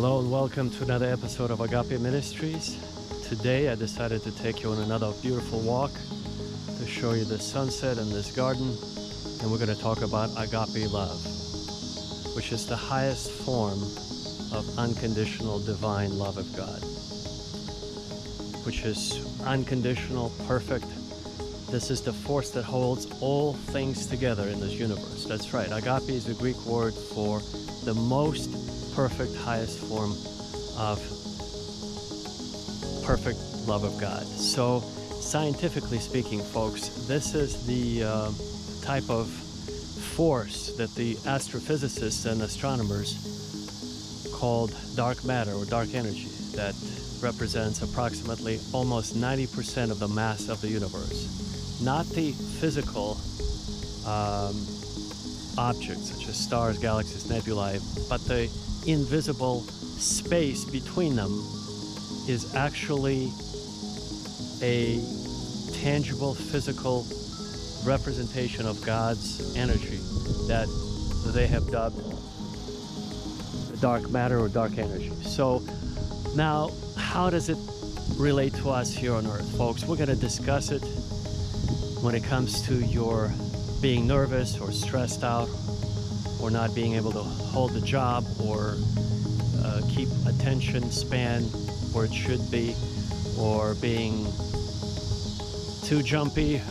Hello and welcome to another episode of Agape Ministries. Today I decided to take you on another beautiful walk to show you the sunset in this garden, and we're going to talk about Agape Love, which is the highest form of unconditional divine love of God, which is unconditional, perfect. This is the force that holds all things together in this universe. That's right. Agape is the Greek word for the most perfect, highest form of perfect love of God. So scientifically speaking, folks, this is the type of force that the astrophysicists and astronomers called dark matter or dark energy, that represents approximately almost 90% of the mass of the universe. Not the physical objects such as stars, galaxies, nebulae, but the invisible space between them is actually a tangible physical representation of God's energy that they have dubbed dark matter or dark energy. So now, how does it relate to us here on earth, folks? We're going to discuss it when it comes to your being nervous or stressed out, or not being able to hold the job, or keep attention span where it should be, or being too jumpy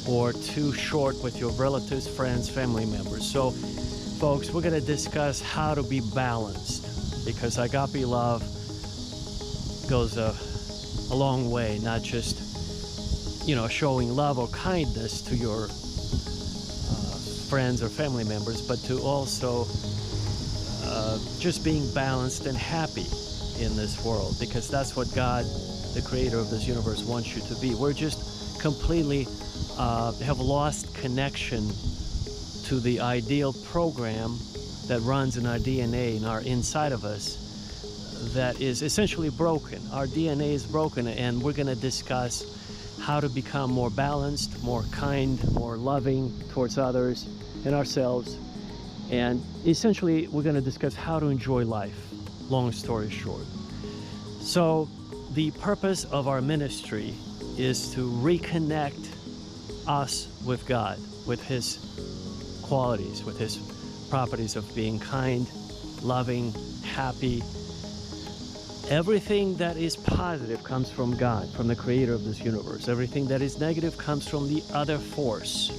or too short with your relatives, friends, family members. So folks, we're going to discuss how to be balanced, because Agape Love goes a long way, not just showing love or kindness to your friends or family members, but to also just being balanced and happy in this world, because that's what God, the creator of this universe, wants you to be. We're just completely have lost connection to the ideal program that runs in our DNA, in our inside of us, that is essentially broken. Our DNA is broken, and we're going to discuss how to become more balanced, more kind, more loving towards others and ourselves. And essentially, we're going to discuss how to enjoy life, long story short. So the purpose of our ministry is to reconnect us with God, with His qualities, with His properties of being kind, loving, happy. Everything that is positive comes from God, from the creator of this universe. Everything that is negative comes from the other force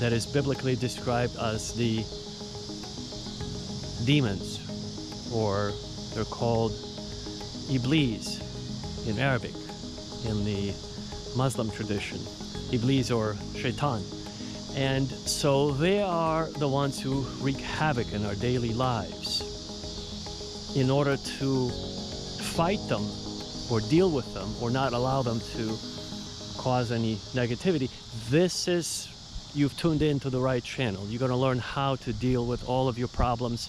that is biblically described as the demons, or they're called Iblis in Arabic, in the Muslim tradition, Iblis or Shaitan. And so they are the ones who wreak havoc in our daily lives. In order to fight them or deal with them or not allow them to cause any negativity, you've tuned into the right channel. You're going to learn how to deal with all of your problems,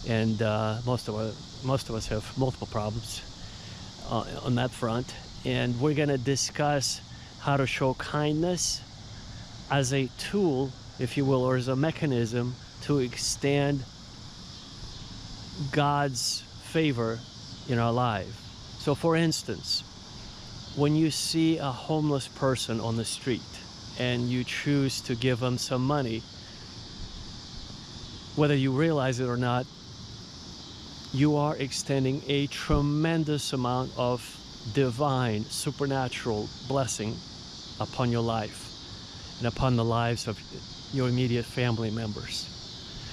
and most of us have multiple problems on that front. And we're going to discuss how to show kindness as a tool, if you will, or as a mechanism to extend God's favor in our life. So for instance, when you see a homeless person on the street and you choose to give them some money, whether you realize it or not, you are extending a tremendous amount of divine, supernatural blessing upon your life and upon the lives of your immediate family members.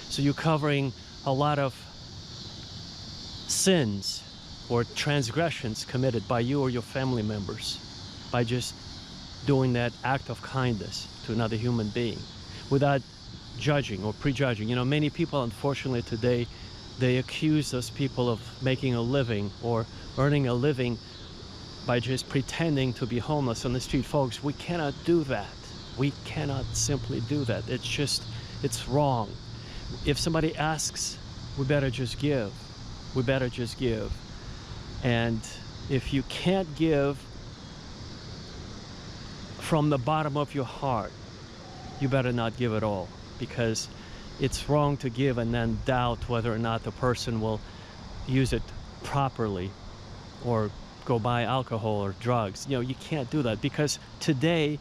So you're covering a lot of sins or transgressions committed by you or your family members by just doing that act of kindness to another human being without judging or prejudging. Many people, unfortunately, today, they accuse those people of making a living or earning a living by just pretending to be homeless on the street. Folks, we cannot do that. We cannot simply do that. It's wrong. If somebody asks, we better just give. We better just give. And if you can't give from the bottom of your heart, you better not give at all, because it's wrong to give and then doubt whether or not the person will use it properly or go buy alcohol or drugs. You know, you can't do that, because today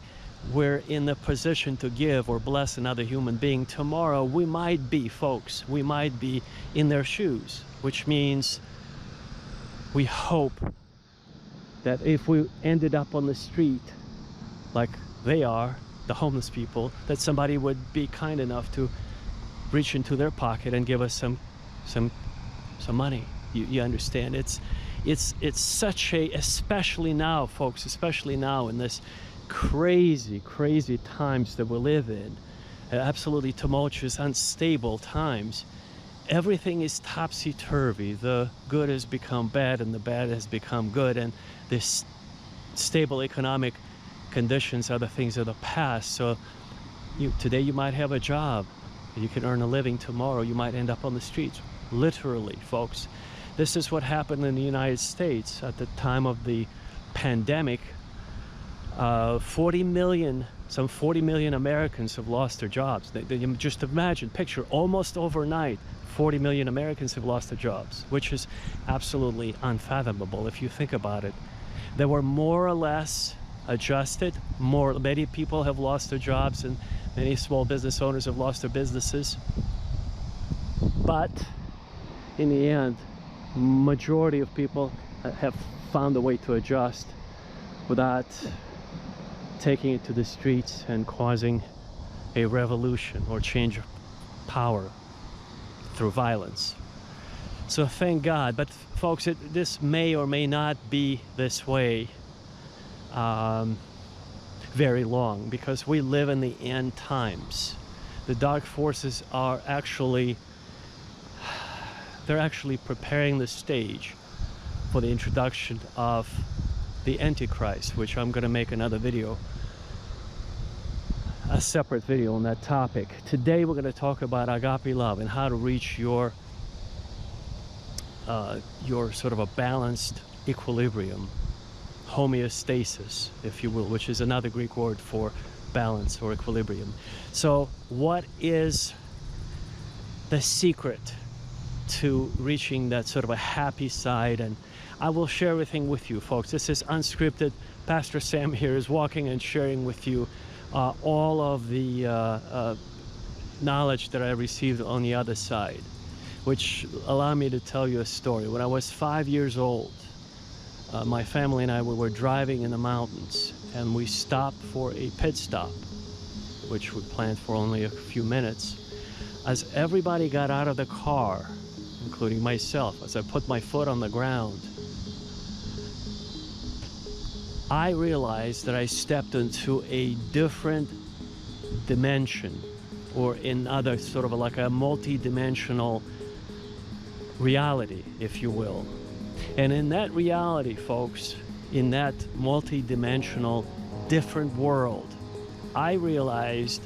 we're in the position to give or bless another human being. Tomorrow we might be, folks, we might be in their shoes, which means we hope that if we ended up on the street like they are, the homeless people, that somebody would be kind enough to reach into their pocket and give us some money. You understand? It's such a, especially now, folks, especially now in this crazy times that we live in, absolutely tumultuous, unstable times. Everything is topsy-turvy. The good has become bad and the bad has become good, and this stable economic conditions are the things of the past. So today you might have a job, you can earn a living. Tomorrow you might end up on the streets, literally, folks. This is what happened in the United States at the time of the pandemic. 40 million Americans have lost their jobs. Just imagine, picture, almost overnight, 40 million Americans have lost their jobs, which is absolutely unfathomable if you think about it. They were more or less adjusted. Many people have lost their jobs, and many small business owners have lost their businesses. But in the end, majority of people have found a way to adjust without taking it to the streets and causing a revolution or change of power through violence. So thank God. But folks, this may or may not be this way very long, because we live in the end times. The dark forces are actually preparing the stage for the introduction of the Antichrist, which I'm going to make another video, a separate video on that topic. Today we're going to talk about agape love and how to reach your sort of a balanced equilibrium, homeostasis, if you will, which is another Greek word for balance or equilibrium. So what is the secret to reaching that sort of a happy side? And I will share everything with you, folks. This is unscripted. Pastor Sam here is walking and sharing with you all of the knowledge that I received on the other side, which allow me to tell you a story. When I was 5 years old, my family and I, we were driving in the mountains, and we stopped for a pit stop, which we planned for only a few minutes. As everybody got out of the car, including myself, as I put my foot on the ground, I realized that I stepped into a different dimension, or in other sort of like a multi-dimensional reality, if you will. And in that reality, folks, in that multi-dimensional different world, I realized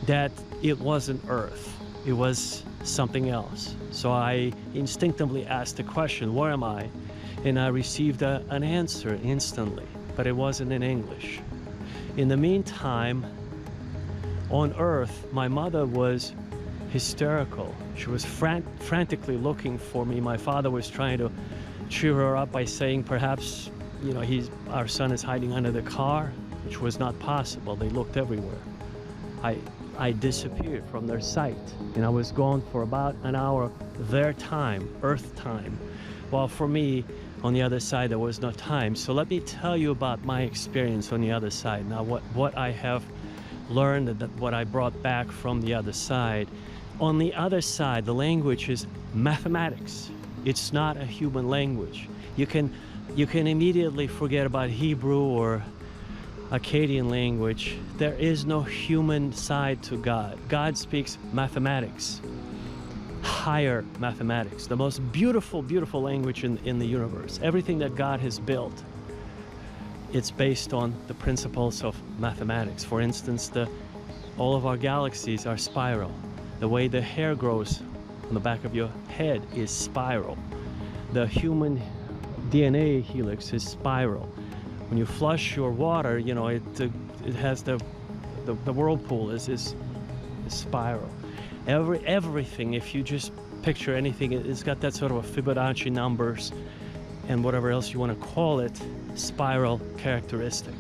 that it wasn't Earth, it was something else. So I instinctively asked the question, where am I? And I received an answer instantly, but it wasn't in English. In the meantime, on Earth, my mother was hysterical. She was frantically looking for me. My father was trying to cheer her up by saying, perhaps, you know, our son is hiding under the car, which was not possible. They looked everywhere. I disappeared from their sight, and I was gone for about an hour, their time, Earth time, while for me, on the other side, there was no time. So let me tell you about my experience on the other side. Now, what I have learned, and what I brought back from the other side. On the other side, the language is mathematics. It's not a human language. You can immediately forget about Hebrew or Akkadian language. There is no human side to God. God speaks mathematics, higher mathematics, the most beautiful language in the universe. Everything that God has built, it's based on the principles of mathematics. For instance, all of our galaxies are spiral. The way the hair grows on the back of your head is spiral. The human DNA helix is spiral. When you flush your water, you know, it has the whirlpool is spiral. Everything, if you just picture anything, it's got that sort of a Fibonacci numbers and whatever else you want to call it, spiral characteristic.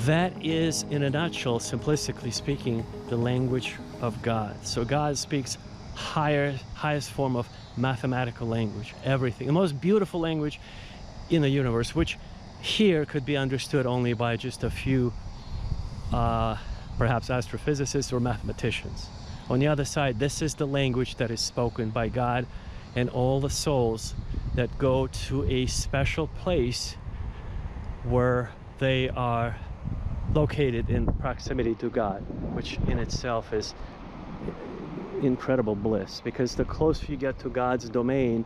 That is, in a nutshell, simplistically speaking, the language of God. So God speaks highest form of mathematical language, everything. The most beautiful language in the universe, which here could be understood only by just a few, perhaps astrophysicists or mathematicians. On the other side, this is the language that is spoken by God and all the souls that go to a special place where they are located in proximity to God, which in itself is incredible bliss, because the closer you get to God's domain,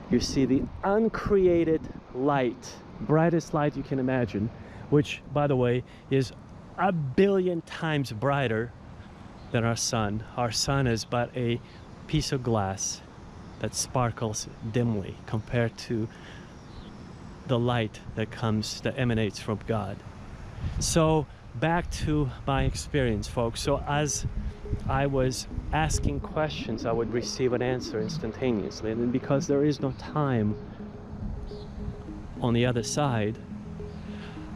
you see the uncreated light, brightest light you can imagine, which, by the way, is 1 billion times brighter than our sun. Our sun is but a piece of glass that sparkles dimly compared to the light that emanates from God. So back to my experience, folks. So as I was asking questions, I would receive an answer instantaneously. And then because there is no time on the other side,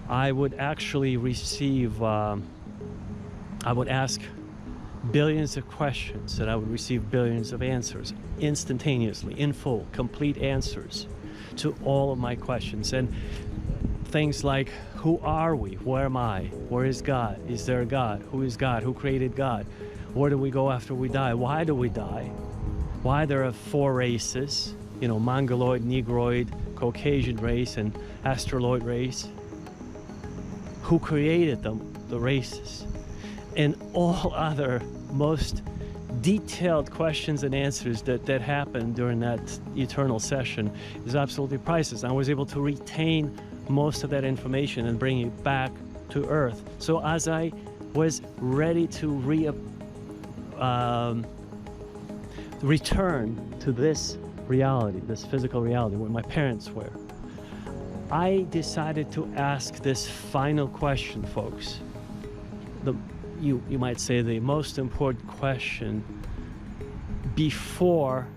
I would actually receive, I would ask billions of questions and I would receive billions of answers instantaneously, in full, complete answers to all of my questions. And things like, who are we? Where am I? Where is God? Is there a God? Who is God? Who created God? Where do we go after we die? Why do we die? Why there are 4 races, you know, Mongoloid, Negroid, Caucasian race, and Australoid race? Who created them, the races? And all other most detailed questions and answers that happened during that eternal session is absolutely priceless. I was able to retain most of that information and bring it back to earth. So as I was ready to return to this reality, this physical reality where my parents were, I decided to ask this final question, folks. You might say the most important question before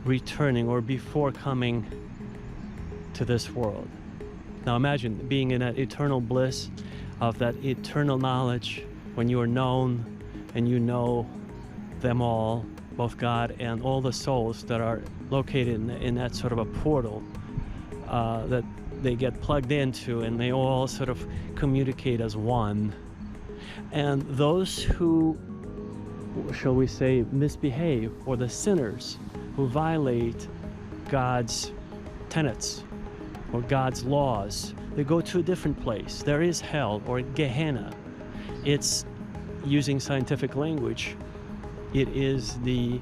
returning or before coming to this world. Now imagine being in that eternal bliss of that eternal knowledge when you are known and you know them all, both God and all the souls that are located in that sort of a portal that they get plugged into, and they all sort of communicate as one. And those who, shall we say, misbehave, or the sinners who violate God's tenets or God's laws, they go to a different place. There is hell, or Gehenna. It's, using scientific language, it is the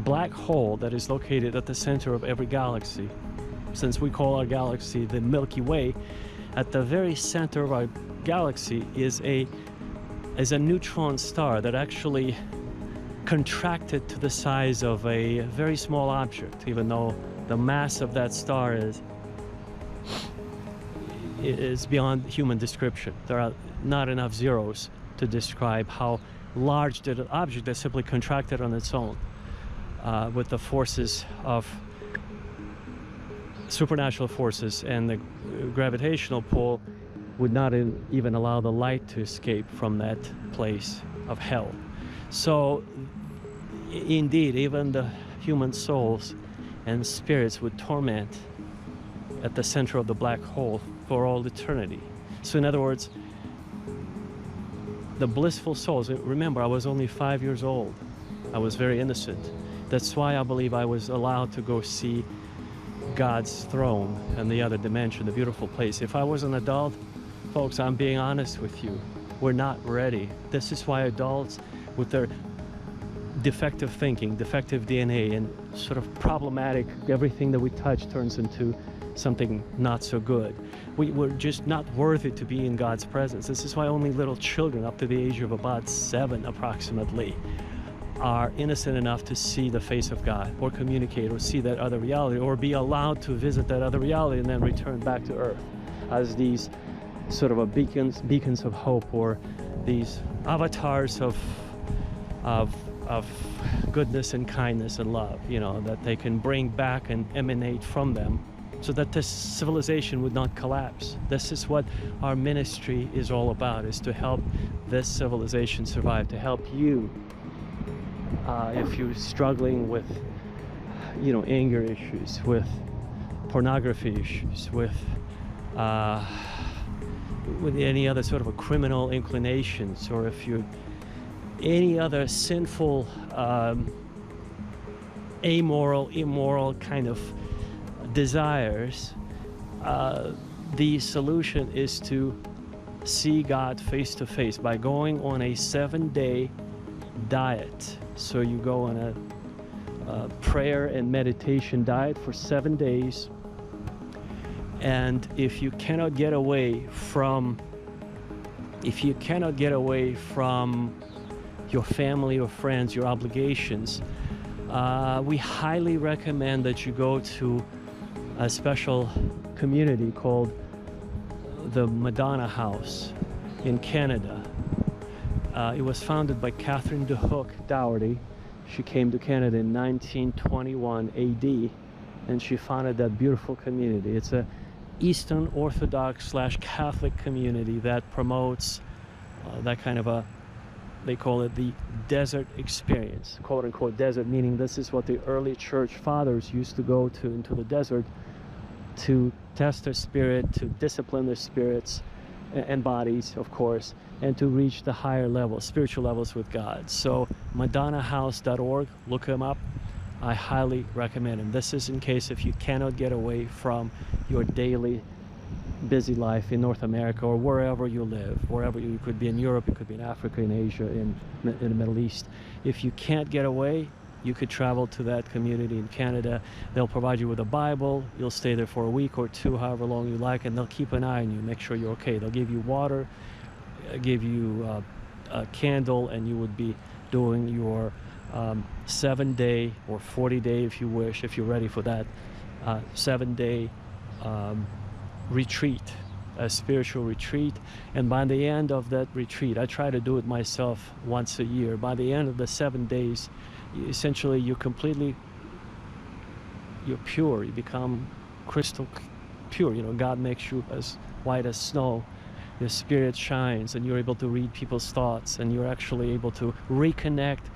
black hole that is located at the center of every galaxy. Since we call our galaxy the Milky Way, at the very center of our galaxy is a neutron star that actually contracted to the size of a very small object, even though the mass of that star is beyond human description. There are not enough zeros to describe how large the object that simply contracted on its own with the forces of supernatural forces, and the gravitational pull would not even allow the light to escape from that place of hell. So indeed, even the human souls and spirits would torment at the center of the black hole for all eternity. So in other words, the blissful souls, remember, I was only 5 years old. I was very innocent. That's why I believe I was allowed to go see God's throne and the other dimension, the beautiful place. If I was an adult, folks, I'm being honest with you, we're not ready. This is why adults with their defective thinking, defective DNA, and sort of problematic, everything that we touch turns into something not so good. We're just not worthy to be in God's presence. This is why only little children up to the age of about 7 approximately are innocent enough to see the face of God, or communicate, or see that other reality, or be allowed to visit that other reality and then return back to earth as these sort of a beacons of hope, or these avatars of goodness and kindness and love, you know, that they can bring back and emanate from them, so that this civilization would not collapse. This is what our ministry is all about, is to help this civilization survive, to help you if you're struggling with, you know, anger issues, with pornography issues, with any other sort of a criminal inclinations, or if you any other sinful, amoral, immoral kind of desires. The solution is to see God face to face by going on a 7-day diet. So you go on a prayer and meditation diet for 7 days, and if you cannot get away from your family or friends, your obligations, we highly recommend that you go to a special community called the Madonna House in Canada. It was founded by Catherine de Hook Dougherty. She came to Canada in 1921 AD, and she founded that beautiful community. It's a Eastern Orthodox / Catholic community that promotes that kind of a, they call it the desert experience, quote unquote desert, meaning this is what the early church fathers used to go to into the desert to test their spirit, to discipline their spirits and bodies, of course, and to reach the higher levels, spiritual levels with God. So madonnahouse.org, look them up. I highly recommend them. This is in case if you cannot get away from your daily busy life in North America or wherever you live, wherever you could be, in Europe, you could be in Africa, in Asia, in the Middle East. If you can't get away, you could travel to that community in Canada. They'll provide you with a Bible. You'll stay there for a week or two, however long you like, and they'll keep an eye on you, make sure you're okay. They'll give you water, give you a candle, and you would be doing your 7-day or 40-day, if you wish, if you're ready for that, 7-day retreat, a spiritual retreat. And by the end of that retreat, I try to do it myself once a year. By the end of the 7 days, essentially you're pure. You become crystal pure. You know, God makes you as white as snow. Your spirit shines, and you're able to read people's thoughts, and you're actually able to reconnect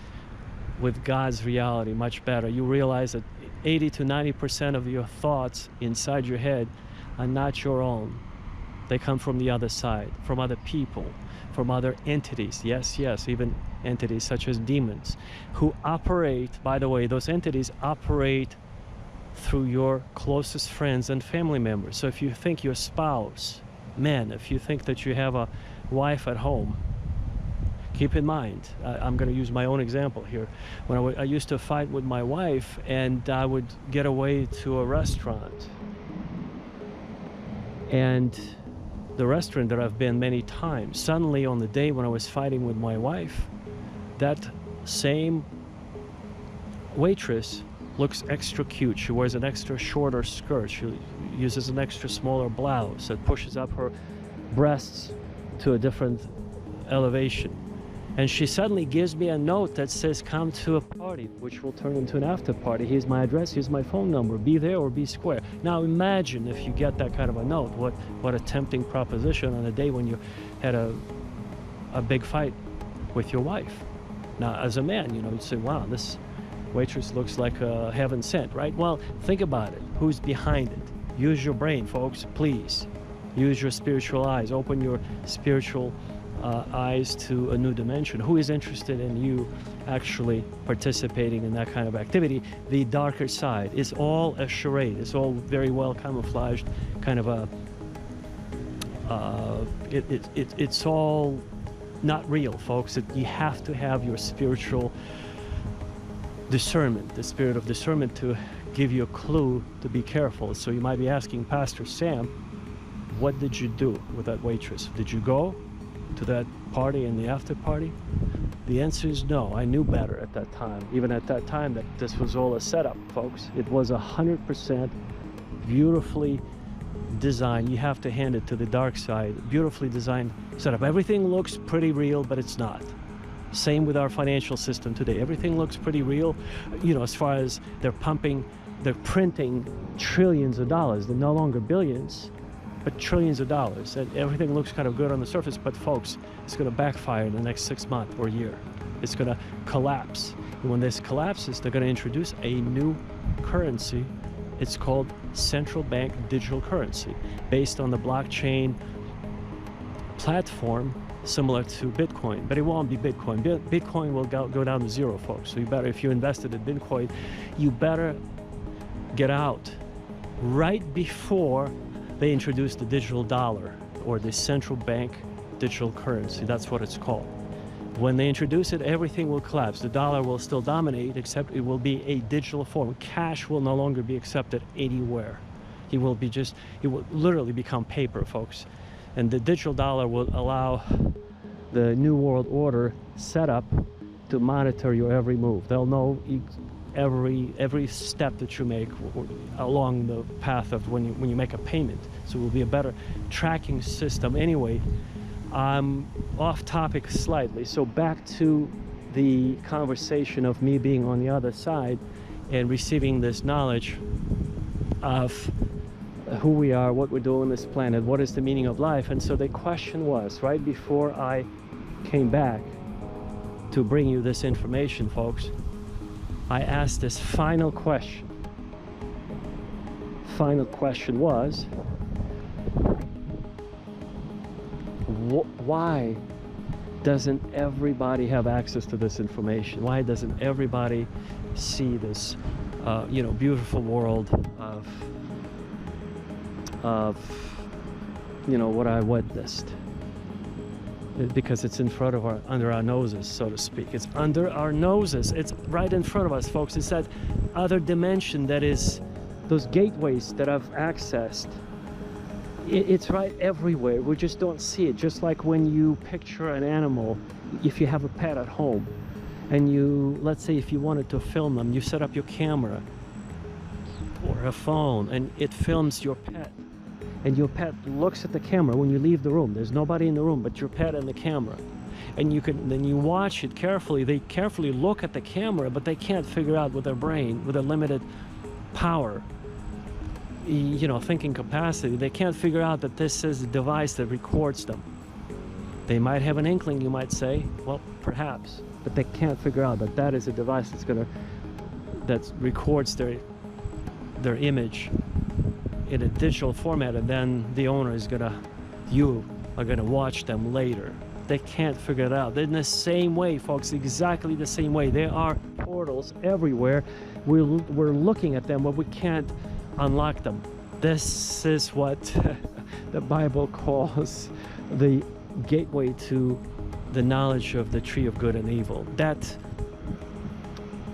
with God's reality much better. You realize that 80 to 90% of your thoughts inside your head are not your own. They come from the other side, from other people, from other entities. Yes, even entities such as demons, who operate, by the way, those entities operate through your closest friends and family members. So if you think your spouse, men, if you think that you have a wife at home, keep in mind, I'm going to use my own example here. When I used to fight with my wife, and I would get away to a restaurant, and the restaurant that I've been many times, suddenly on the day when I was fighting with my wife, that same waitress looks extra cute. She wears an extra shorter skirt. She uses an extra smaller blouse that pushes up her breasts to a different elevation. And she suddenly gives me a note that says, come to a party, which will turn into an after party. Here's my address, here's my phone number. Be there or be square. Now imagine if you get that kind of a note, what a tempting proposition on a day when you had a big fight with your wife. Now, as a man, you know, you'd say, wow, this waitress looks like heaven sent, right? Well, think about it. Who's behind it? Use your brain, folks, please. Use your spiritual eyes. Open your spiritual eyes to a new dimension. Who is interested in you actually participating in that kind of activity? The darker side is all a charade. It's all very well camouflaged, kind of a it's all not real, folks. You have to have your spiritual discernment, the spirit of discernment, to give you a clue to be careful. So you might be asking, Pastor Sam, what did you do with that waitress? Did you go to that party and the after party? The answer is no. I knew better at that time, even at that time, that this was all a setup, folks. It was 100% beautifully design, you have to hand it to the dark side. Beautifully designed setup. Everything looks pretty real, but it's not. Same with our financial system today. Everything looks pretty real, as far as they're printing trillions of dollars. They're no longer billions, but trillions of dollars. And everything looks kind of good on the surface, but folks, it's going to backfire in the next 6 months or year. It's going to collapse. And when this collapses, they're going to introduce a new currency. It's called central bank digital currency, based on the blockchain platform similar to Bitcoin, but it won't be Bitcoin. Bitcoin will go down to zero, folks. So you better, if you invested in Bitcoin, you better get out right before they introduce the digital dollar, or the central bank digital currency. That's what it's called. When they introduce it, everything will collapse. The dollar will still dominate, except it will be a digital form. Cash will no longer be accepted anywhere. It will literally become paper, folks. And the digital dollar will allow the new world order setup to monitor your every move. They'll know every step that you make along the path of when you make a payment. So it will be a better tracking system. Anyway, I'm off topic slightly, so back to the conversation of me being on the other side and receiving this knowledge of who we are, what we do on this planet, what is the meaning of life. And so the question was, right before I came back to bring you this information, folks, I asked this final question. Final question was, why doesn't everybody have access to this information? Why doesn't everybody see this beautiful world of what I witnessed? Because it's in front of under our noses, so to speak. It's under our noses. It's right in front of us, folks. It's that other dimension that is those gateways that I've accessed. It's right everywhere. We just don't see it. Just like when you picture an animal, if you have a pet at home, and let's say if you wanted to film them, you set up your camera or a phone, and it films your pet. And your pet looks at the camera when you leave the room. There's nobody in the room but your pet and the camera. And then you watch it carefully. They carefully look at the camera, but they can't figure out with their brain, with a limited power, thinking capacity. They can't figure out that this is a device that records them. They might have an inkling, you might say, well, perhaps, but they can't figure out that that is a device that records their image in a digital format, and then you are gonna watch them later. They can't figure it out. They're in the same way, folks, exactly the same way. There are portals everywhere. We're looking at them, but we can't unlock them. This is what the Bible calls the gateway to the knowledge of the tree of good and evil. That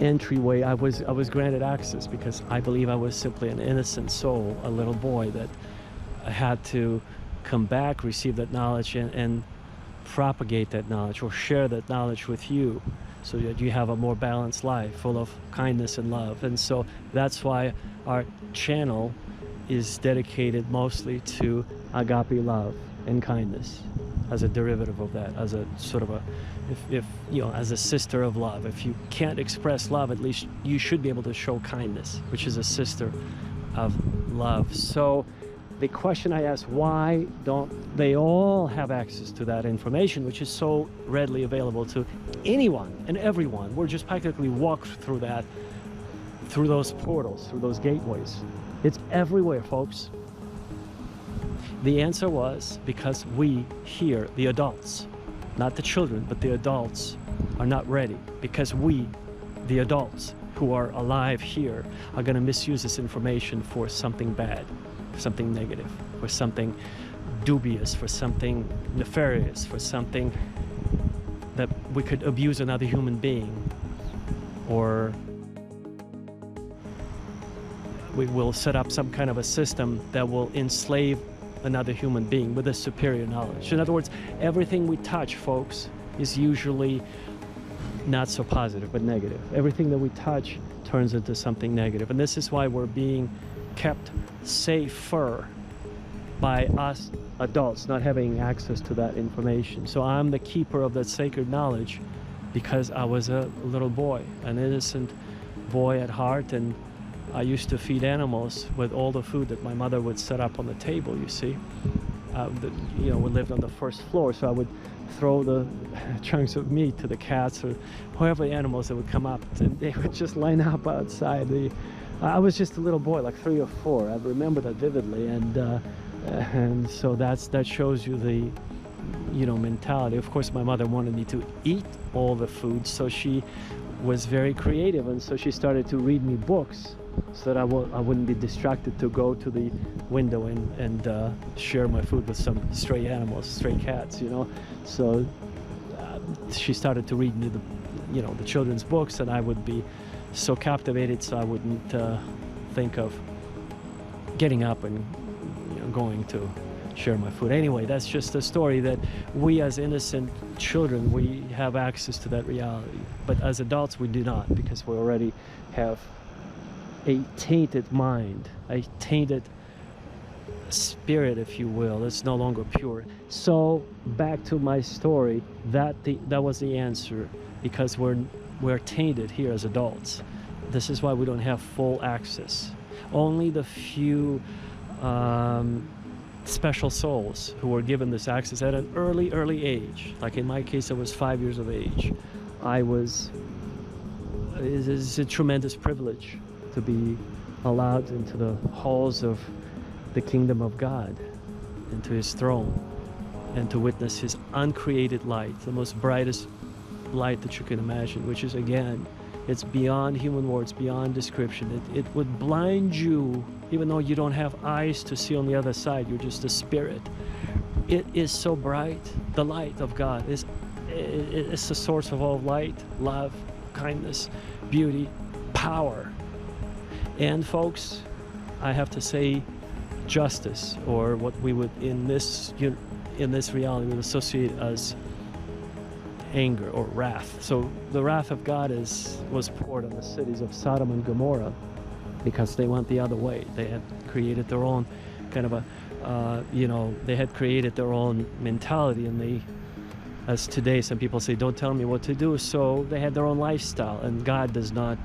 entryway, I was granted access because I believe I was simply an innocent soul, a little boy that had to come back, receive that knowledge, and propagate that knowledge or share that knowledge with you, so that you have a more balanced life full of kindness and love. And so that's why our channel is dedicated mostly to agape love and kindness as a derivative of that, as a sort of as a sister of love. If you can't express love, at least you should be able to show kindness, which is a sister of love. So the question I asked, why don't they all have access to that information, which is so readily available to anyone and everyone? We're just practically walked through those portals, through those gateways. It's everywhere, folks. The answer was because we here, the adults, not the children, but the adults, are not ready. Because we, the adults who are alive here, are going to misuse this information for something bad, for something negative, for something dubious, for something nefarious, for something that we could abuse another human being, or we will set up some kind of a system that will enslave another human being with a superior knowledge. In other words, everything we touch, folks, is usually not so positive, but negative. Everything that we touch turns into something negative. And this is why we're being kept safer by us adults not having access to that information. So I'm the keeper of that sacred knowledge because I was a little boy, an innocent boy at heart, and I used to feed animals with all the food that my mother would set up on the table, you see. We lived on the first floor, so I would throw the chunks of meat to the cats or whoever the animals that would come up, and they would just line up outside. I was just a little boy, like 3 or 4. I remember that vividly, and so that shows you the mentality. Of course, my mother wanted me to eat all the food, so she was very creative, and so she started to read me books so that I wouldn't be distracted to go to the window and share my food with some stray animals, stray cats, So she started to read me the children's books, and I would be so captivated, so I wouldn't think of getting up and going to share my food. Anyway, that's just a story that we as innocent children, we have access to that reality. But as adults, we do not, because we already have a tainted mind, a tainted spirit, if you will. It's no longer pure. So back to my story, that was the answer, because we're tainted here as adults. This is why we don't have full access. Only the few special souls who were given this access at an early age. Like in my case, I was 5 years of age. It's a tremendous privilege to be allowed into the halls of the kingdom of God, into his throne, and to witness his uncreated light, the most brightest light that you can imagine, which is, again, it's beyond human words, beyond description. It would blind you, even though you don't have eyes to see on the other side. You're just a spirit. It is so bright. The light of God is the source of all light, love, kindness, beauty, power. And folks, I have to say justice, or what we would in this reality would associate as anger or wrath. So the wrath of God was poured on the cities of Sodom and Gomorrah because they went the other way. They had created their own kind of they had created their own mentality, and as today some people say, don't tell me what to do. So they had their own lifestyle, and God does not,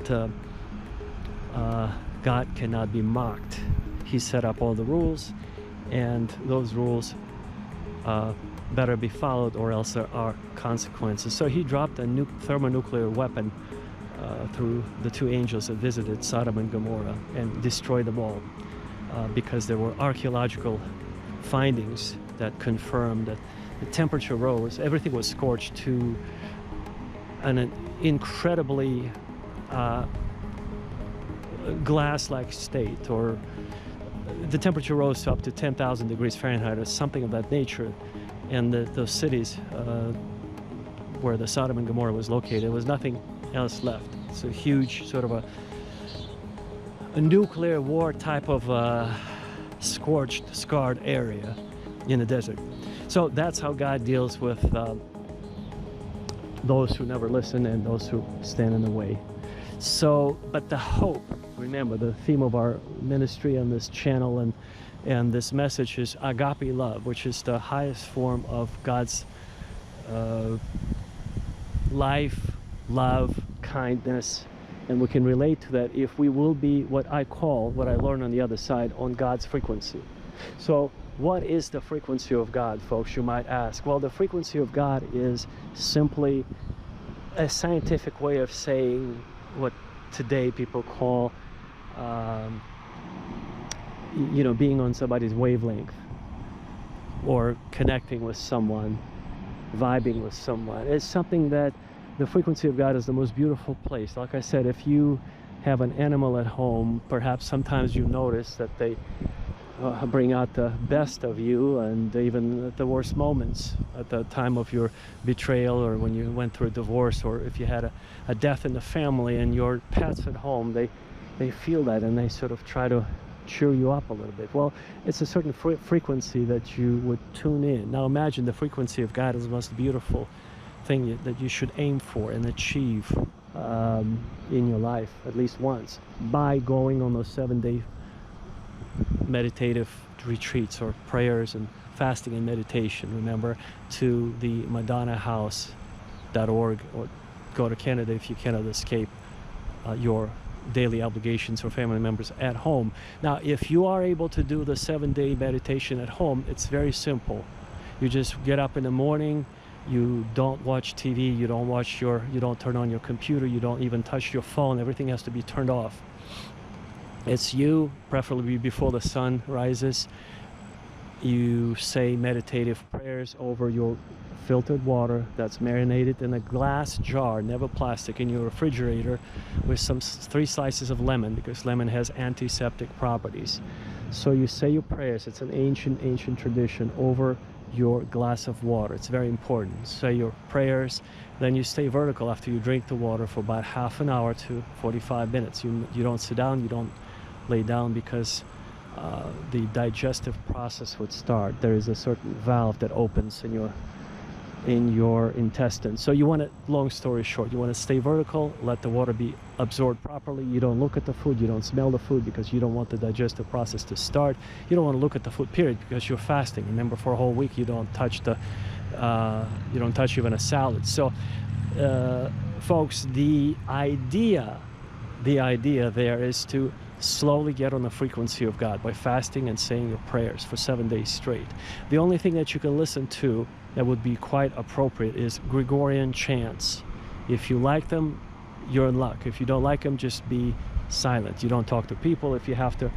God cannot be mocked. He set up all the rules, and those rules better be followed, or else there are consequences. So he dropped a thermonuclear weapon through the 2 angels that visited Sodom and Gomorrah and destroyed them all, because there were archaeological findings that confirmed that the temperature rose. Everything was scorched to an incredibly glass-like state, or the temperature rose up to 10,000 degrees Fahrenheit or something of that nature. And those cities where the Sodom and Gomorrah was located, there was nothing else left. It's a huge sort of a nuclear war type of scorched, scarred area in the desert. So that's how God deals with those who never listen and those who stand in the way. So, but the hope, remember the theme of our ministry on this channel and this message is Agape Love, which is the highest form of God's life, love, kindness, and we can relate to that if we will be what I learn on the other side, on God's frequency. So what is the frequency of God, folks, you might ask? Well, the frequency of God is simply a scientific way of saying what today people call being on somebody's wavelength, or connecting with someone, vibing with someone. It's something that the frequency of God is the most beautiful place. Like I said, if you have an animal at home, perhaps sometimes you notice that they bring out the best of you, and even at the worst moments, at the time of your betrayal, or when you went through a divorce, or if you had a death in the family and your pets at home, they feel that, and they sort of try to cheer you up a little bit. Well, it's a certain frequency that you would tune in. Now imagine the frequency of God is the most beautiful thing that you should aim for and achieve in your life at least once, by going on those 7-day meditative retreats or prayers and fasting and meditation, remember, to the madonnahouse.org, or go to Canada if you cannot escape your daily obligations or family members at home. Now, if you are able to do the 7-day meditation at home, it's very simple. You just get up in the morning, you don't watch TV, you don't turn on your computer, you don't even touch your phone. Everything has to be turned off. It's you, preferably before the sun rises. You say meditative prayers over your filtered water that's marinated in a glass jar, never plastic, in your refrigerator, with 3 slices of lemon, because lemon has antiseptic properties. So you say your prayers. It's an ancient tradition over your glass of water. It's very important. Say your prayers, then you stay vertical after you drink the water for about half an hour to 45 minutes. You don't sit down, you don't lay down, because the digestive process would start. There is a certain valve that opens in your intestines. So you want to, long story short, you want to stay vertical, let the water be absorbed properly. You don't look at the food, you don't smell the food, because you don't want the digestive process to start. You don't want to look at the food, period, because you're fasting. Remember, for a whole week you don't touch even a salad. So folks, the idea there is to slowly get on the frequency of God by fasting and saying your prayers for 7 days straight. The only thing that you can listen to that would be quite appropriate is Gregorian chants. If you like them, you're in luck. If you don't like them, just be silent. You don't talk to people. If you have to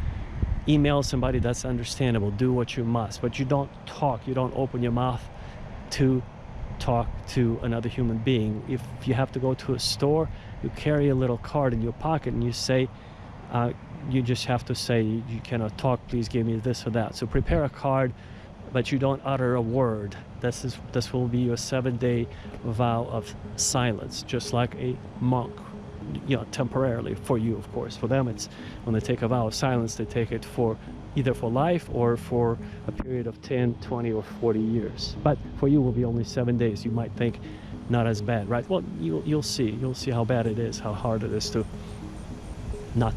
email somebody, that's understandable. Do what you must. But you don't talk. You don't open your mouth to talk to another human being. If you have to go to a store, you carry a little card in your pocket and you say, you just have to say, you cannot talk, please give me this or that. So prepare a card, but you don't utter a word. This will be your 7-day vow of silence, just like a monk, temporarily for you, of course. For them, it's when they take a vow of silence, they take it for either for life or for a period of 10, 20, or 40 years. But for you, it will be only 7 days. You might think, not as bad, right? Well, you'll see how bad it is, how hard it is to not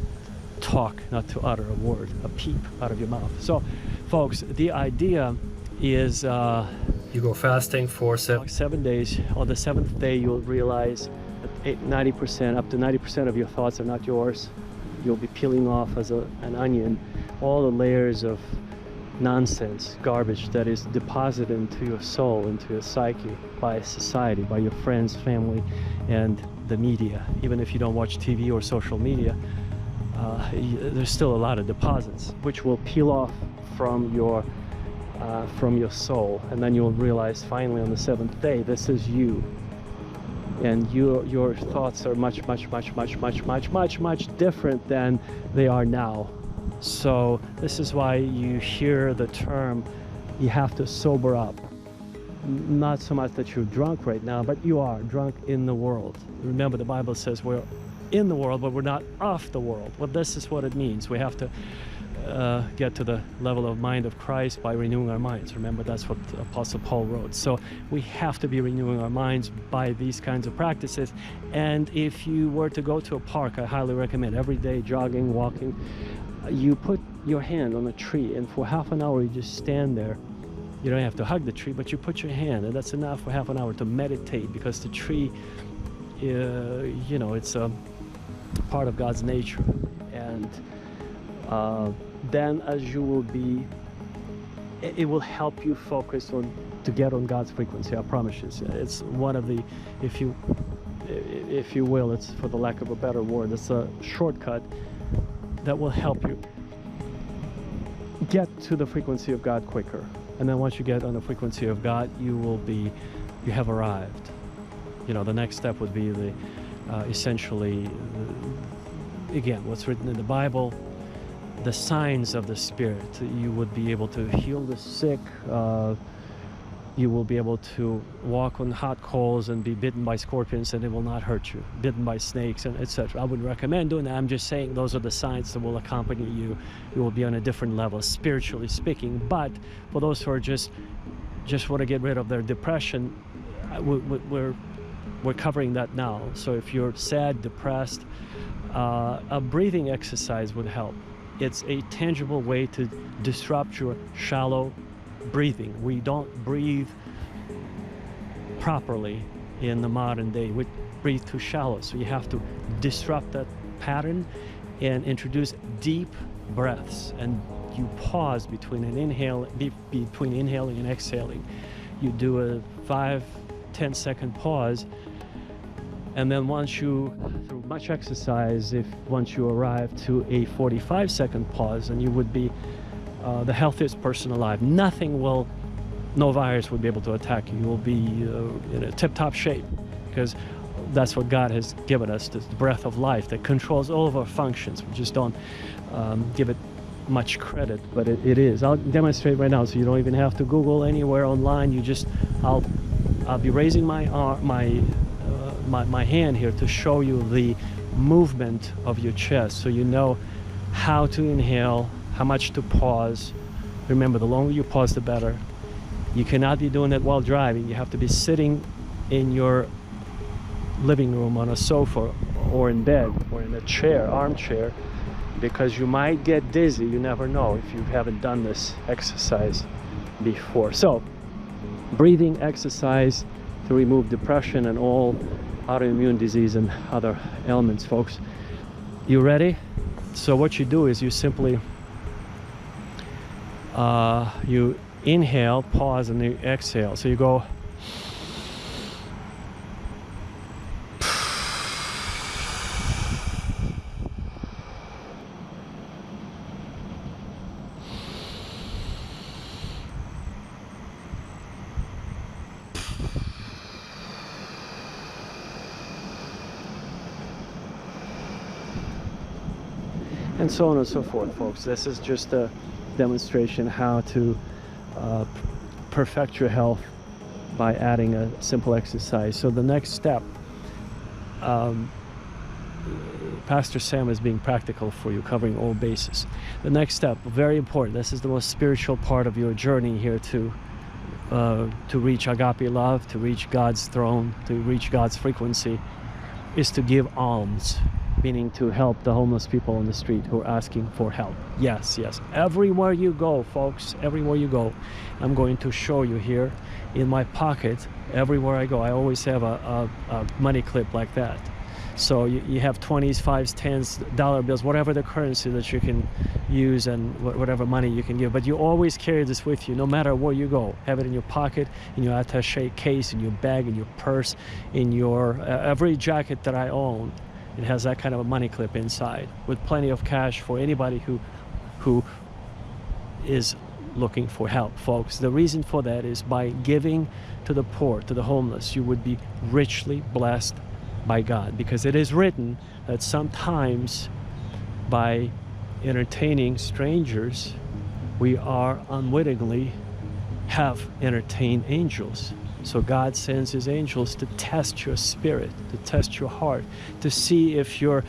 talk, not to utter a word, a peep out of your mouth. So, folks, the idea is you go fasting for 7 days. On the 7th day, you'll realize that 90%, up to 90% of your thoughts are not yours. You'll be peeling off as an onion all the layers of nonsense, garbage that is deposited into your soul, into your psyche, by society, by your friends, family, and the media. Even if you don't watch TV or social media, there's still a lot of deposits which will peel off from your soul, and then you'll realize finally on the 7th day, this is you, and your thoughts are much different than they are now. So this is why you hear the term, you have to sober up. Not so much that you're drunk right now, but you are drunk in the world. Remember, the Bible says we're in the world, but we're not of the world. Well, this is what it means. We have to get to the level of mind of Christ by renewing our minds. Remember, that's what the Apostle Paul wrote. So we have to be renewing our minds by these kinds of practices. And if you were to go to a park, I highly recommend every day jogging, walking, you put your hand on a tree, and for half an hour you just stand there. You don't have to hug the tree, but you put your hand, and that's enough for half an hour to meditate, because the tree, it's a part of God's nature. And then as you will be, it will help you focus to get on God's frequency. I promise you. It's one of the, if you will, it's, for the lack of a better word, it's a shortcut that will help you get to the frequency of God quicker. And then once you get on the frequency of God, you have arrived. The next step would be essentially, again, what's written in the Bible, the signs of the Spirit. You would be able to heal the sick. You will be able to walk on hot coals and be bitten by scorpions, and it will not hurt you. Bitten by snakes, and etc. I wouldn't recommend doing that. I'm just saying those are the signs that will accompany you. You will be on a different level, spiritually speaking. But for those who are just want to get rid of their depression, we're covering that now. So if you're sad, depressed, a breathing exercise would help. it's a tangible way to disrupt your shallow breathing. We don't breathe properly in the modern day. We breathe too shallow, so you have to disrupt that pattern and introduce deep breaths, and you pause between between inhaling and exhaling. You do a 5-10 second pause, and then through much exercise, once you arrive to a 45-second pause, and you would be the healthiest person alive. No virus will be able to attack you. You will be in a tip-top shape, because that's what God has given us, this breath of life that controls all of our functions. We just don't give it much credit, but it is. I'll demonstrate right now, so you don't even have to Google anywhere online. I'll be raising my hand here to show you the movement of your chest, so you know how to inhale, how much to pause. Remember, the longer you pause, the better. You cannot be doing that while driving. You have to be sitting in your living room on a sofa or in bed or in a armchair, because you might get dizzy. You never know if you haven't done this exercise before. So, breathing exercise to remove depression and all autoimmune disease and other ailments, folks. You ready? So what you do is you simply you inhale, pause, and you exhale. So you go and so on and so forth, folks. This is just a demonstration how to perfect your health by adding a simple exercise. So the next step, Pastor Sam is being practical for you, covering all bases. The next step, very important, this is the most spiritual part of your journey here to reach Agape Love, to reach God's throne, to reach God's frequency, is to give alms, meaning to help the homeless people on the street who are asking for help. Yes, everywhere you go, folks, everywhere you go. I'm going to show you here in my pocket. Everywhere I go, I always have a money clip like that. So you have 20s, 5s, 10s, dollar bills, whatever the currency that you can use, and whatever money you can give. But you always carry this with you, no matter where you go. Have it in your pocket, in your attaché case, in your bag, in your purse, in your every jacket that I own. It has that kind of a money clip inside, with plenty of cash for anybody who is looking for help, folks. The reason for that is by giving to the poor, to the homeless, you would be richly blessed by God, because it is written that sometimes by entertaining strangers, we are unwittingly have entertained angels. So God sends his angels to test your spirit, to test your heart, to see if you're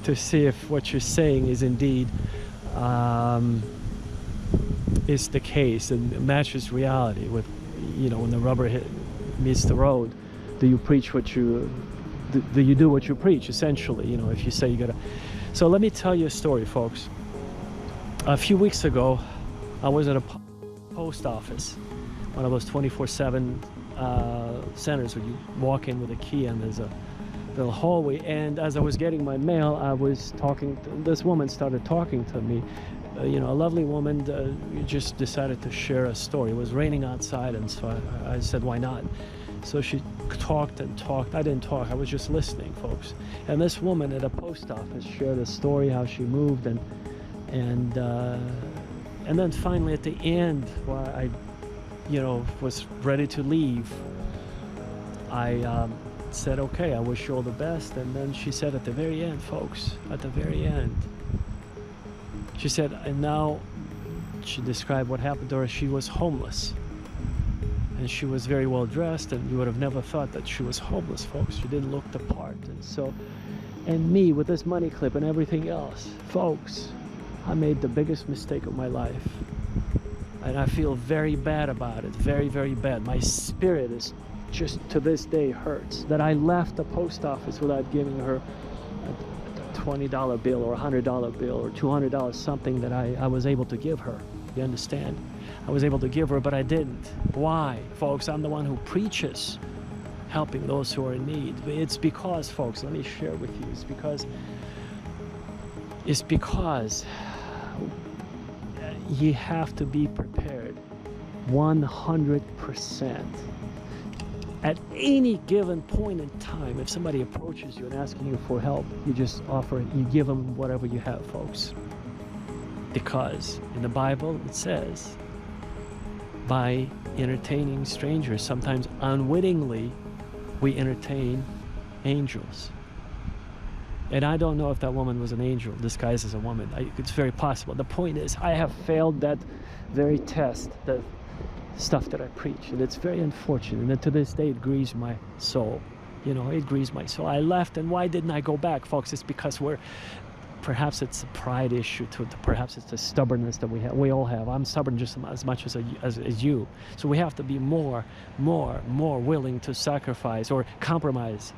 to see if what you're saying is indeed is the case and matches reality with, when the rubber meets the road. Do you preach what you do? You do what you preach, essentially? If you say you gotta. So let me tell you a story, folks. A few weeks ago, I was at a post office, one of those 24/7 centers where you walk in with a key and there's a little hallway. And as I was getting my mail, I was talking. This woman started talking to me. A lovely woman just decided to share a story. It was raining outside, and so I said, why not? So she talked and talked. I didn't talk. I was just listening, folks. And this woman at a post office shared a story, how she moved, and then finally at the end, while I, was ready to leave, I said, okay, I wish you all the best. And then she said at the very end, folks, at the very end, she said, and now she described what happened to her. She was homeless. And she was very well dressed, and you would have never thought that she was homeless, folks. She didn't look the part. And me with this money clip and everything else, folks, I made the biggest mistake of my life. And I feel very bad about it, very, very bad. My spirit is just to this day hurts that I left the post office without giving her $20 bill or $100 bill or $200, something that I was able to give her. You understand? I was able to give her, but I didn't. Why? Folks, I'm the one who preaches helping those who are in need. It's because, folks, let me share with you, it's because you have to be prepared 100%. At any given point in time, if somebody approaches you and asking you for help, you just offer it. You give them whatever you have, folks. Because in the Bible it says, by entertaining strangers, sometimes unwittingly, we entertain angels. And I don't know if that woman was an angel disguised as a woman. It's very possible. The point is, I have failed that very test, the stuff that I preach, and it's very unfortunate. And to this day, it grieves my soul. You know, it grieves my soul. I left, and why didn't I go back, folks? It's because perhaps it's a pride issue, perhaps it's the stubbornness that we all have. I'm stubborn just as much as you. So we have to be more willing to sacrifice or compromise,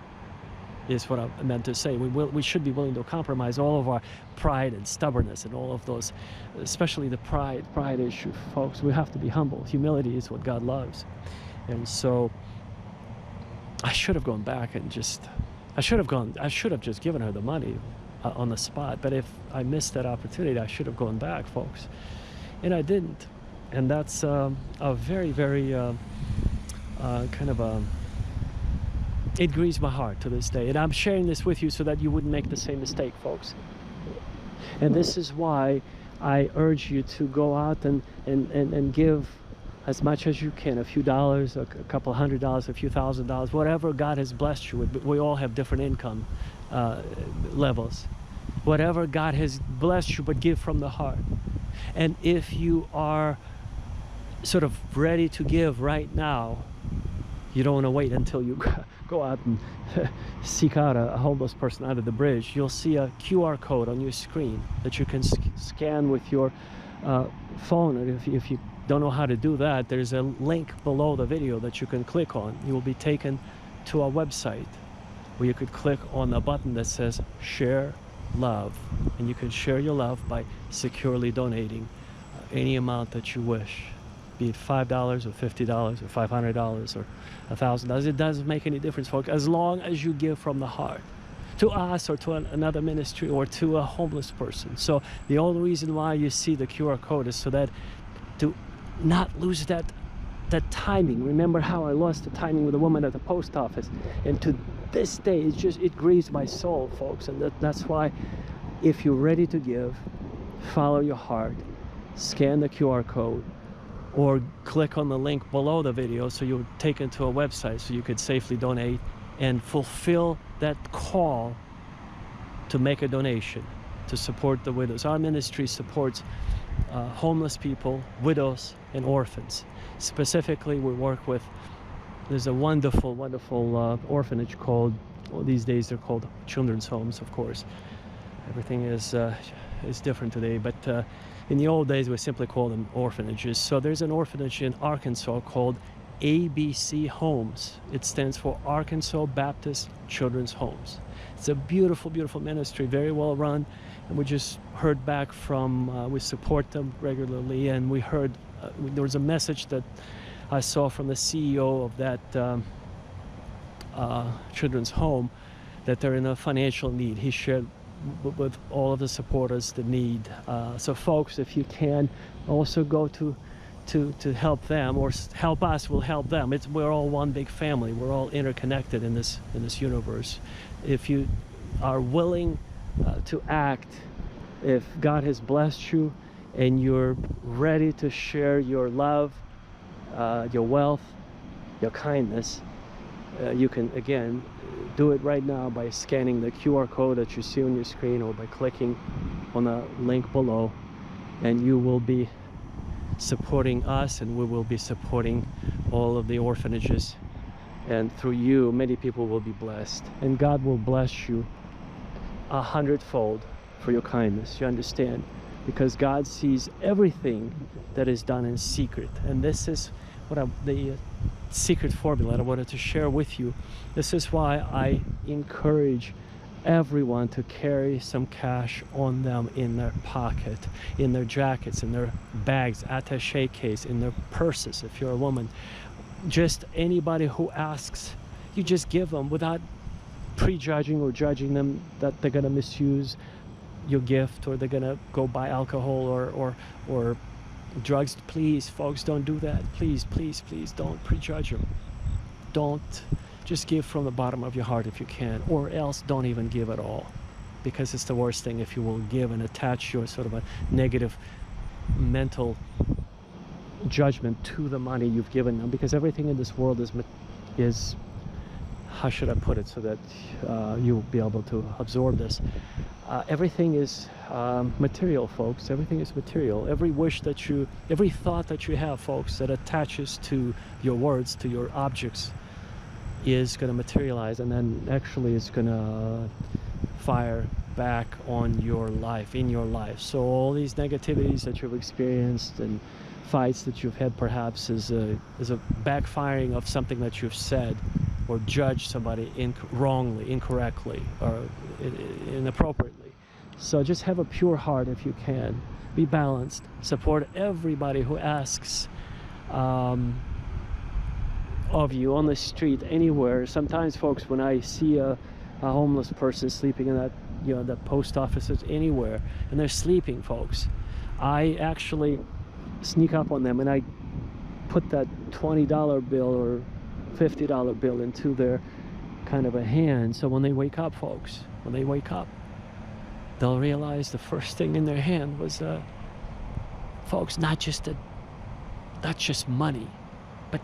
is what I meant to say. We should be willing to compromise all of our pride and stubbornness and all of those, especially the pride issue, folks. We have to be humble. Humility is what God loves. And so I should have gone back and I should have just given her the money on the spot. But if I missed that opportunity, I should have gone back, folks. And I didn't. And that's a very, very kind of it grieves my heart to this day. And I'm sharing this with you so that you wouldn't make the same mistake, folks. And this is why I urge you to go out and give as much as you can, a few dollars, a couple $100, a few $1,000, whatever God has blessed you with. We all have different income levels. Whatever God has blessed you, but give from the heart. And if you are sort of ready to give right now, you don't want to wait until you go out and seek out a homeless person under the bridge. You'll see a QR code on your screen that you can scan with your phone. And if you don't know how to do that, there's a link below the video that you can click on. You will be taken to a website where you could click on a button that says Share Love. And you can share your love by securely donating any amount that you wish. Be it $5 or $50 or $500 or $1,000. It doesn't make any difference, folks, as long as you give from the heart to us or to another ministry or to a homeless person. So the only reason why you see the QR code is so that to not lose that timing. Remember how I lost the timing with a woman at the post office, and to this day it grieves my soul, folks. And that's why, if you're ready to give, follow your heart, scan the QR code, or click on the link below the video so you're taken to a website so you could safely donate and fulfill that call to make a donation to support the widows. Our ministry supports homeless people, widows, and orphans. Specifically, we work with, there's a wonderful orphanage called, well, these days they're called children's homes, of course. Everything is different today, but in the old days we simply called them orphanages. So there's an orphanage in Arkansas called ABC Homes. It stands for Arkansas Baptist Children's Homes. It's a beautiful ministry, very well run, and we just heard back from, we support them regularly, and we heard there was a message that I saw from the CEO of that children's home that they're in a financial need. He shared with all of the supporters the need. So folks, if you can also go to help them, or help us will help them. We're all one big family. We're all interconnected in this universe. If you are willing to act, if God has blessed you and you're ready to share your love, your wealth, your kindness, you can again do it right now by scanning the QR code that you see on your screen, or by clicking on the link below, and you will be supporting us, and we will be supporting all of the orphanages, and through you many people will be blessed, and God will bless you 100-fold for your kindness. You understand? Because God sees everything that is done in secret, and this is what the secret formula that I wanted to share with you. This is why I encourage everyone to carry some cash on them in their pocket, in their jackets, in their bags, attaché case, in their purses if you're a woman. Just anybody who asks, you just give them without prejudging or judging them that they're going to misuse your gift or they're going to go buy alcohol or drugs. Please, folks, don't do that. Please, please, please don't prejudge them. Don't. Just give from the bottom of your heart if you can, or else don't even give at all, because it's the worst thing if you will give and attach your sort of a negative mental judgment to the money you've given them, because everything in this world is how should I put it so that you'll be able to absorb this. Everything is material, folks. Everything is material. Every wish that you, every thought that you have, folks, that attaches to your words, to your objects, is going to materialize, and then actually it's going to fire back on your life, in your life. So all these negativities that you've experienced and fights that you've had perhaps is a backfiring of something that you've said or judged somebody wrongly, incorrectly, or inappropriately. So just have a pure heart if you can. Be balanced. Support everybody who asks of you on the street, anywhere. Sometimes, folks, when I see a homeless person sleeping in that, that post offices, anywhere, and they're sleeping, folks, I actually sneak up on them and I put that $20 bill or $50 bill into their kind of a hand. So when they wake up, folks, when they wake up, they'll realize the first thing in their hand was, folks, not just money, but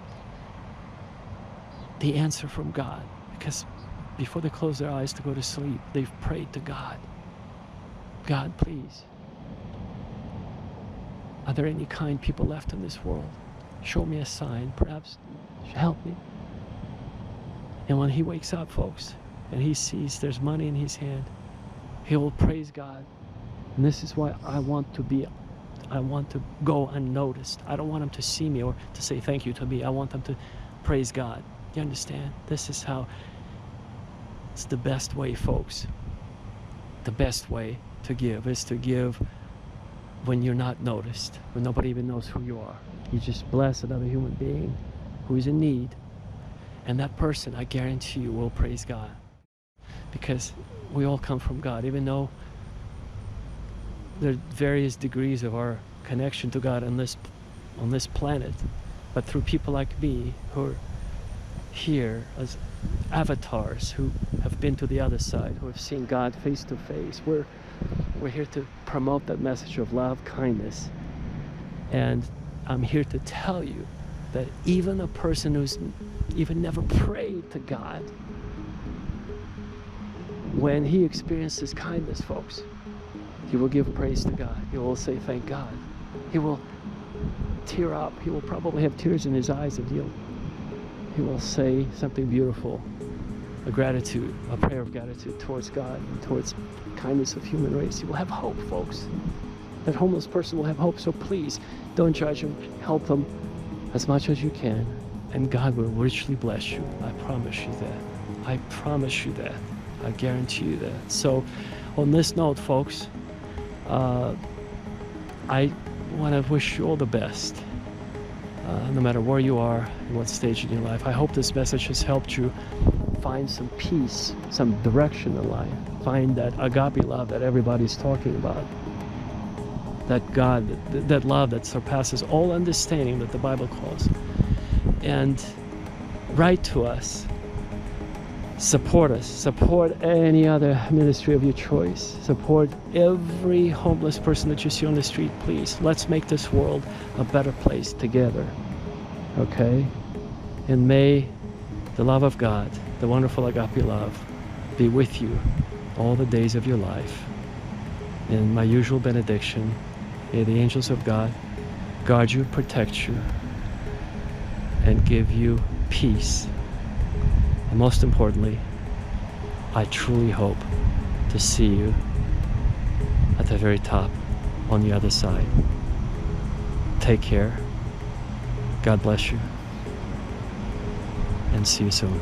the answer from God. Because before they close their eyes to go to sleep, they've prayed to God. God, please, are there any kind people left in this world? Show me a sign, perhaps help me. And when he wakes up, folks, and he sees there's money in his hand, he will praise God. And this is why I want to go unnoticed. I don't want them to see me or to say thank you to me. I want them to praise God. You understand? This is how, it's the best way, folks. The best way to give is to give when you're not noticed, when nobody even knows who you are. You just bless another human being who is in need, and that person, I guarantee you, will praise God, because we all come from God, even though there are various degrees of our connection to God on this planet. But through people like me who are here as avatars, who have been to the other side, who have seen God face to face, we're here to promote that message of love, kindness. And I'm here to tell you that even a person who's even never prayed to God, when he experiences kindness, folks, he will give praise to God. He will say thank God. He will tear up. He will probably have tears in his eyes, and he will say something beautiful, a gratitude, a prayer of gratitude towards God and towards kindness of human race. He will have hope, folks. That homeless person will have hope. So please, don't judge him. Help them as much as you can, and God will richly bless you. I promise you that. I promise you that. I guarantee you that. So on this note, folks, I want to wish you all the best, no matter where you are and what stage in your life. I hope this message has helped you find some peace, some direction in life. Find that agape love that everybody's talking about. That God, that love that surpasses all understanding that the Bible calls. And write to us. Support us. Support any other ministry of your choice. Support every homeless person that you see on the street, please. Let's make this world a better place together. Okay? And may the love of God, the wonderful agape love, be with you all the days of your life. In my usual benediction, may the angels of God guard you, protect you, and give you peace. And most importantly, I truly hope to see you at the very top on the other side. Take care. God bless you. And see you soon.